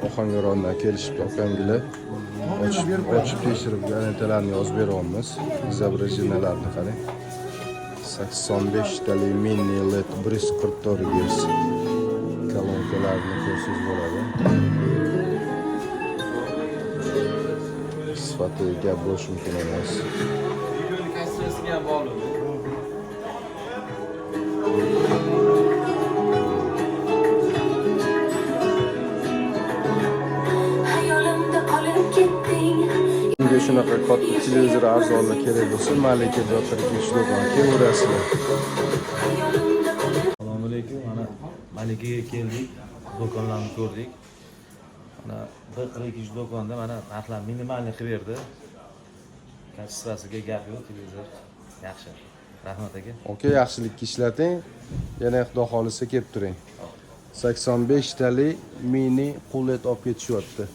Ohangarondan kelishib topgangilar. Ochib tekshirib garantiyalarni yozib beryapmiz. Izobrazeniyalarni qarang. 85 tali mini LED 144 Hz kolonkalarni ko'rsangiz bo'ladi. Sifatiga gap bo'lishi mumkin emas. Unga shunaqa katta televizor arzonli kerak bo'lsa, Malika do'konga do'kon kelaverasizlar. Assalomu alaykum. Mana Malikaga keldik. Do'konlarni ko'rdik. Mana bir qirik do'konda mana narxlar minimalni qilib berdi. Kachествosiga gap yo'q, televizor yaxshi. Rahmat aka. Aka, yaxshilikka ishlating. Yana xudo xolisa kelib turing. 85 tali mini QLED olib ketishyapti.